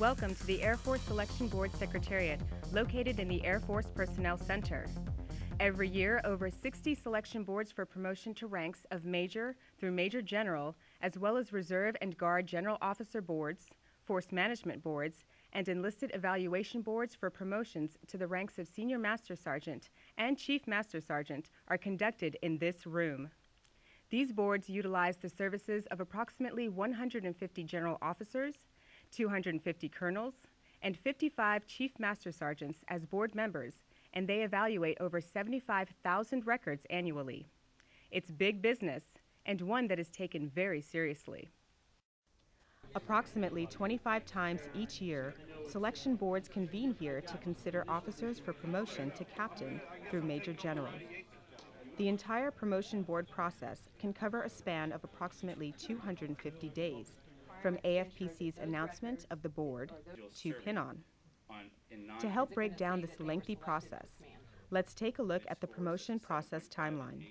Welcome to the Air Force Selection Board Secretariat, located in the Air Force Personnel Center. Every year, over 60 selection boards for promotion to ranks of Major through Major General, as well as Reserve and Guard General Officer boards, Force Management boards, and enlisted evaluation boards for promotions to the ranks of Senior Master Sergeant and Chief Master Sergeant are conducted in this room. These boards utilize the services of approximately 150 general officers, 250 colonels, and 55 Chief Master Sergeants as board members, and they evaluate over 75,000 records annually. It's big business, and one that is taken very seriously. Approximately 25 times each year, selection boards convene here to consider officers for promotion to captain through Major General. The entire promotion board process can cover a span of approximately 250 days, from AFPC's announcement of the board to pin-on. To help break down this lengthy process, let's take a look at the promotion process timeline.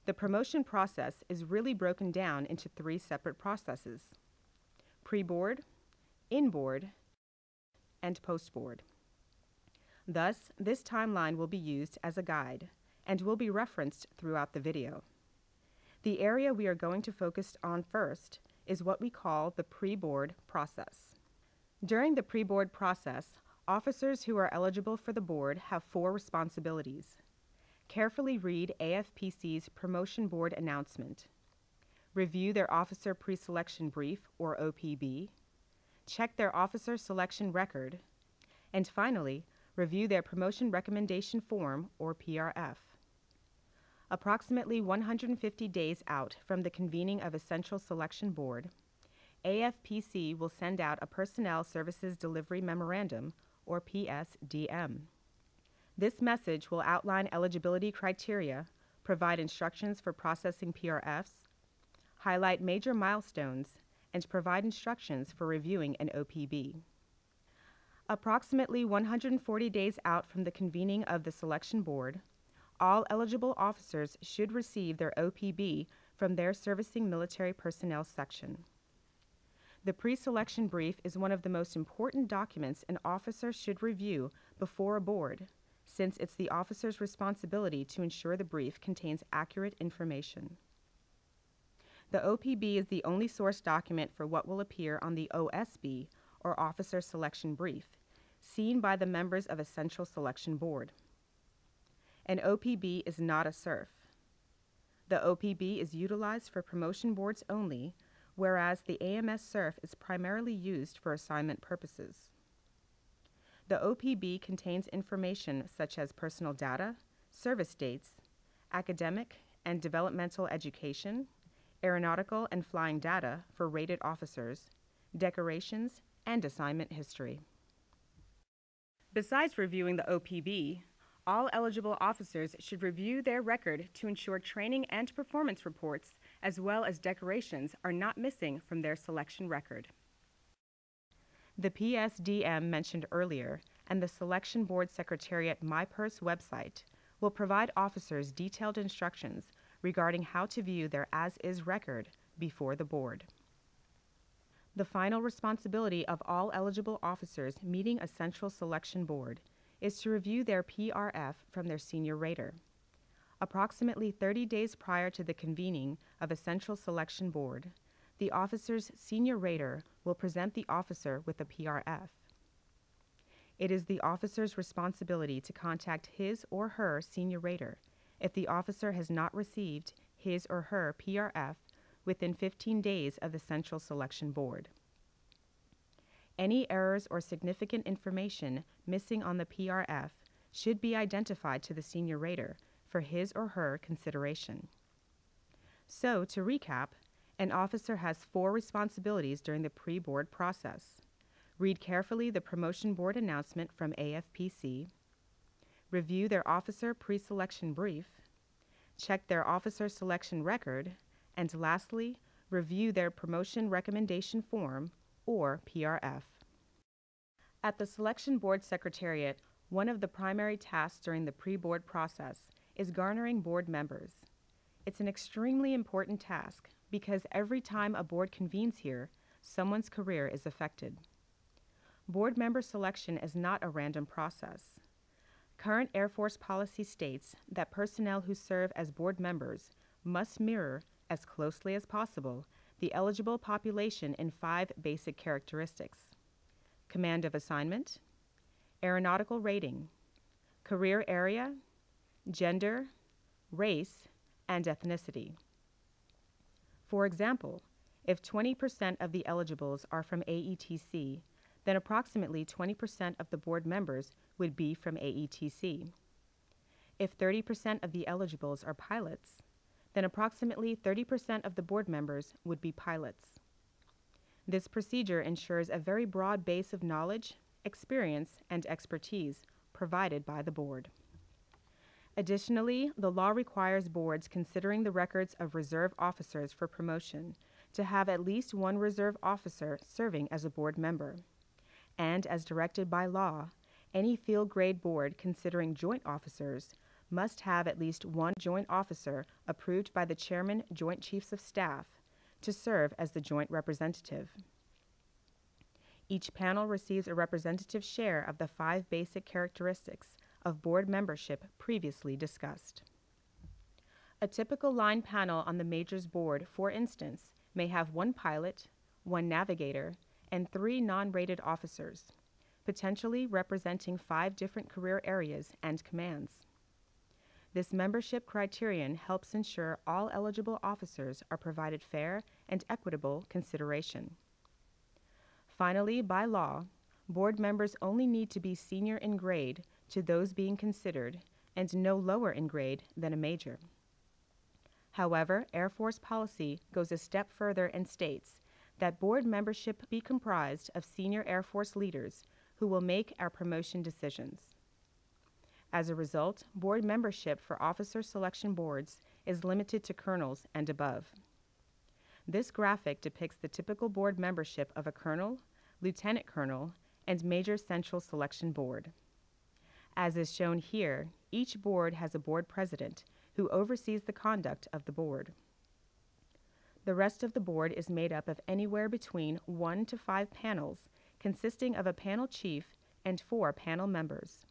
The promotion process is really broken down into 3 separate processes: pre-board, in-board, and post-board. Thus, this timeline will be used as a guide and will be referenced throughout the video. The area we are going to focus on first is what we call the pre-board process. During the pre-board process, officers who are eligible for the board have 4 responsibilities. Carefully read AFPC's Promotion Board announcement. Review their Officer Pre-Selection Brief, or OPB. Check their Officer Selection Record. And finally, review their Promotion Recommendation Form, or PRF. Approximately 150 days out from the convening of Essential Selection Board, AFPC will send out a Personnel Services Delivery Memorandum, or PSDM. This message will outline eligibility criteria, provide instructions for processing PRFs, highlight major milestones, and provide instructions for reviewing an OPB. Approximately 140 days out from the convening of the selection board, all eligible officers should receive their OPB from their servicing military personnel section. The pre-selection brief is one of the most important documents an officer should review before a board, since it's the officer's responsibility to ensure the brief contains accurate information. The OPB is the only source document for what will appear on the OSB, or Officer Selection Brief, seen by the members of Essential Selection Board. An OPB is not a SURF. The OPB is utilized for promotion boards only, whereas the AMS SURF is primarily used for assignment purposes. The OPB contains information such as personal data, service dates, academic and developmental education, aeronautical and flying data for rated officers, decorations, and assignment history. Besides reviewing the OPB, all eligible officers should review their record to ensure training and performance reports, as well as decorations, are not missing from their selection record. The PSDM mentioned earlier and the Selection Board Secretariat MyPers website will provide officers detailed instructions regarding how to view their as-is record before the board. The final responsibility of all eligible officers meeting a Central Selection Board is to review their PRF from their senior rater. Approximately 30 days prior to the convening of a Central Selection Board, the officer's senior rater will present the officer with a PRF. It is the officer's responsibility to contact his or her senior rater if the officer has not received his or her PRF within 15 days of the Central Selection Board. Any errors or significant information missing on the PRF should be identified to the senior rater for his or her consideration. So, to recap, an officer has 4 responsibilities during the pre-board process. Read carefully the promotion board announcement from AFPC, review their officer pre-selection brief, check their officer selection record, and lastly, review their promotion recommendation form, or PRF. At the Selection Board Secretariat, one of the primary tasks during the pre-board process is garnering board members. It's an extremely important task because every time a board convenes here, someone's career is affected. Board member selection is not a random process. Current Air Force policy states that personnel who serve as board members must mirror, as closely as possible, the eligible population in 5 basic characteristics: command of assignment, aeronautical rating, career area, gender, race, and ethnicity. For example, if 20% of the eligibles are from AETC, then approximately 20% of the board members would be from AETC. If 30% of the eligibles are pilots, then approximately 30% of the board members would be pilots. This procedure ensures a very broad base of knowledge, experience, and expertise provided by the board. Additionally, the law requires boards considering the records of reserve officers for promotion to have at least one reserve officer serving as a board member. And as directed by law, any field grade board considering joint officers must have at least one joint officer approved by the Chairman, Joint Chiefs of Staff, to serve as the joint representative. Each panel receives a representative share of the 5 basic characteristics of board membership previously discussed. A typical line panel on the Majors Board, for instance, may have 1 pilot, 1 navigator, and 3 non-rated officers, potentially representing 5 different career areas and commands. This membership criterion helps ensure all eligible officers are provided fair and equitable consideration. Finally, by law, board members only need to be senior in grade to those being considered and no lower in grade than a major. However, Air Force policy goes a step further and states that board membership be comprised of senior Air Force leaders who will make our promotion decisions. As a result, board membership for officer selection boards is limited to colonels and above. This graphic depicts the typical board membership of a colonel, lieutenant colonel, and major central selection board. As is shown here, each board has a board president who oversees the conduct of the board. The rest of the board is made up of anywhere between 1 to 5 panels, consisting of a panel chief and 4 panel members.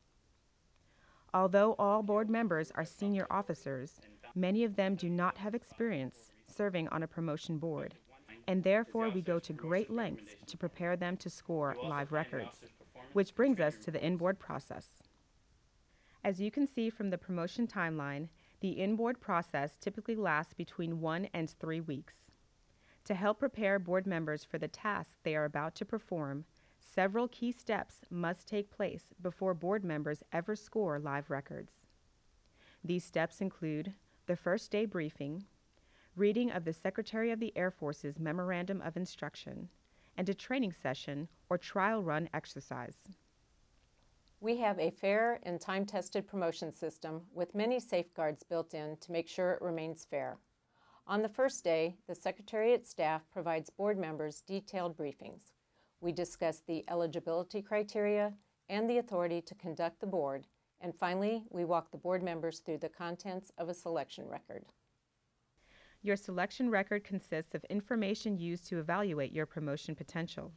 Although all board members are senior officers, many of them do not have experience serving on a promotion board, and therefore we go to great lengths to prepare them to score live records, which brings us to the inboard process. As you can see from the promotion timeline, the inboard process typically lasts between 1 and 3 weeks. To help prepare board members for the tasks they are about to perform, several key steps must take place before board members ever score live records. These steps include the first day briefing, reading of the Secretary of the Air Force's Memorandum of Instruction, and a training session or trial run exercise. We have a fair and time-tested promotion system with many safeguards built in to make sure it remains fair. On the first day, the Secretariat staff provides board members detailed briefings. We discuss the eligibility criteria and the authority to conduct the board, and finally, we walk the board members through the contents of a selection record. Your selection record consists of information used to evaluate your promotion potential.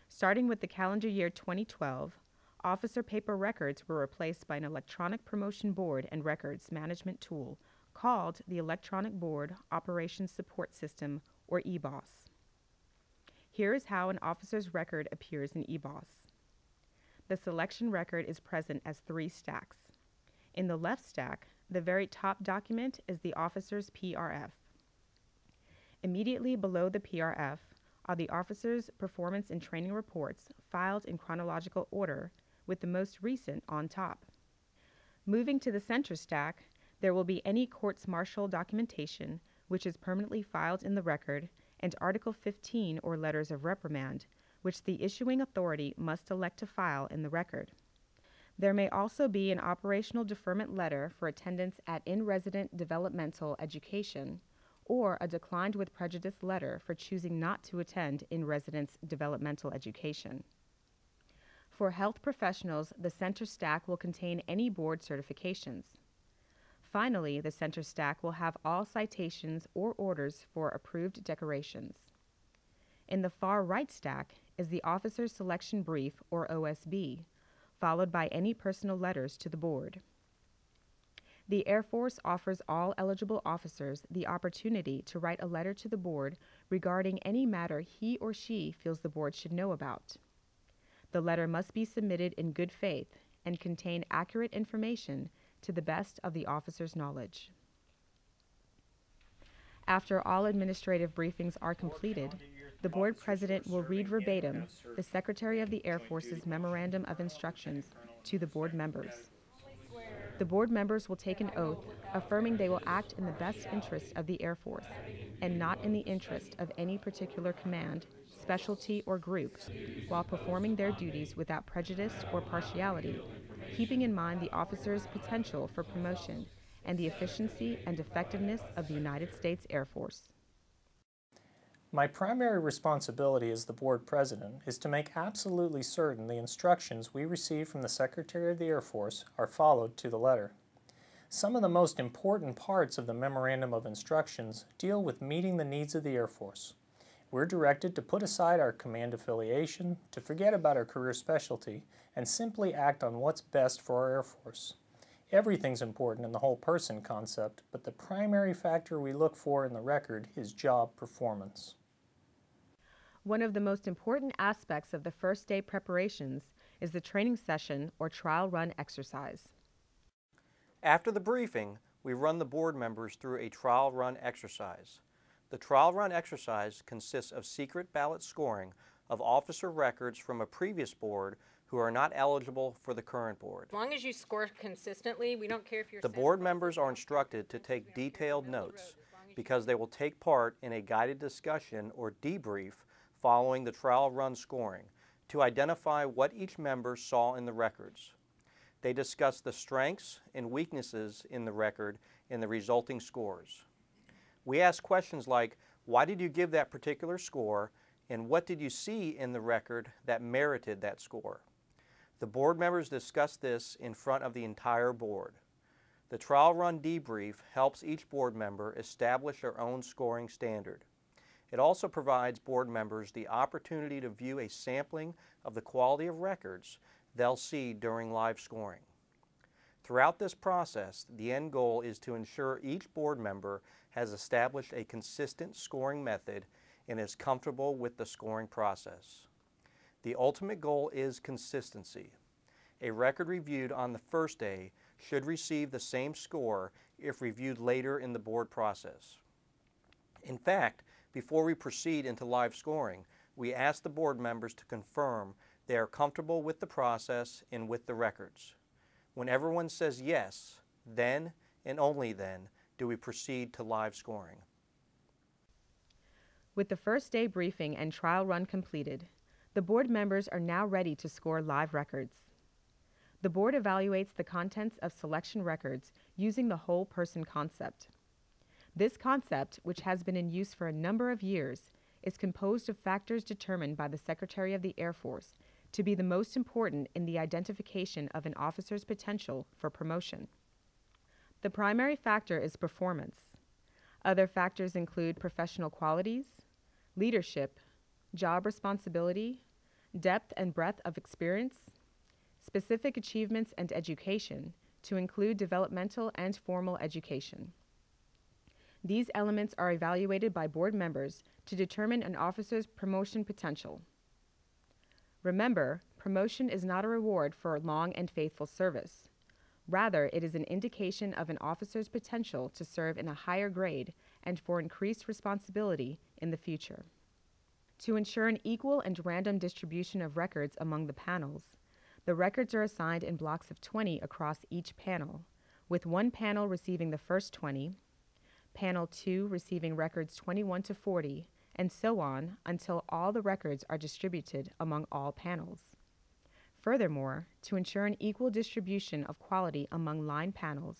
Starting with the calendar year 2012, officer paper records were replaced by an electronic promotion board and records management tool called the Electronic Board Operations Support System, or EBOS. Here is how an officer's record appears in EBOS. The selection record is present as 3 stacks. In the left stack, the very top document is the officer's PRF. Immediately below the PRF are the officer's performance and training reports filed in chronological order, with the most recent on top. Moving to the center stack, there will be any courts-martial documentation, which is permanently filed in the record, and Article 15 or letters of reprimand, which the issuing authority must elect to file in the record. There may also be an operational deferment letter for attendance at in-resident developmental education, or a declined with prejudice letter for choosing not to attend in-residence developmental education. For health professionals, the center stack will contain any board certifications. Finally, the center stack will have all citations or orders for approved decorations. In the far right stack is the Officer Selection Brief, or OSB, followed by any personal letters to the board. The Air Force offers all eligible officers the opportunity to write a letter to the board regarding any matter he or she feels the board should know about. The letter must be submitted in good faith and contain accurate information to the best of the officer's knowledge. After all administrative briefings are completed, the board president will read verbatim the Secretary of the Air Force's Memorandum of Instructions to the board members. The board members will take an oath affirming they will act in the best interest of the Air Force and not in the interest of any particular command, specialty, or group while performing their duties without prejudice or partiality, keeping in mind the officer's potential for promotion and the efficiency and effectiveness of the United States Air Force. My primary responsibility as the board president is to make absolutely certain the instructions we receive from the Secretary of the Air Force are followed to the letter. Some of the most important parts of the Memorandum of Instructions deal with meeting the needs of the Air Force. We're directed to put aside our command affiliation, to forget about our career specialty, and simply act on what's best for our Air Force. Everything's important in the whole person concept, but the primary factor we look for in the record is job performance. One of the most important aspects of the first day preparations is the training session or trial run exercise. After the briefing, we run the board members through a trial run exercise. The trial run exercise consists of secret ballot scoring of officer records from a previous board who are not eligible for the current board. As long as you score consistently, we don't care if you're... The board members are instructed to take detailed notes because they will take part in a guided discussion or debrief following the trial run scoring to identify what each member saw in the records. They discuss the strengths and weaknesses in the record and the resulting scores. We ask questions like, why did you give that particular score, and what did you see in the record that merited that score? The board members discuss this in front of the entire board. The trial run debrief helps each board member establish their own scoring standard. It also provides board members the opportunity to view a sampling of the quality of records they'll see during live scoring. Throughout this process, the end goal is to ensure each board member has established a consistent scoring method and is comfortable with the scoring process. The ultimate goal is consistency. A record reviewed on the first day should receive the same score if reviewed later in the board process. In fact, before we proceed into live scoring, we ask the board members to confirm they are comfortable with the process and with the records. When everyone says yes, then and only then do we proceed to live scoring. With the first day briefing and trial run completed, the board members are now ready to score live records. The board evaluates the contents of selection records using the whole person concept. This concept, which has been in use for a number of years, is composed of factors determined by the Secretary of the Air Force to be the most important in the identification of an officer's potential for promotion. The primary factor is performance. Other factors include professional qualities, leadership, job responsibility, depth and breadth of experience, specific achievements and education, to include developmental and formal education. These elements are evaluated by board members to determine an officer's promotion potential. Remember, promotion is not a reward for long and faithful service. Rather, it is an indication of an officer's potential to serve in a higher grade and for increased responsibility in the future. To ensure an equal and random distribution of records among the panels, the records are assigned in blocks of 20 across each panel, with one panel receiving the first 20, panel 2 receiving records 21 to 40, and so on until all the records are distributed among all panels. Furthermore, to ensure an equal distribution of quality among line panels,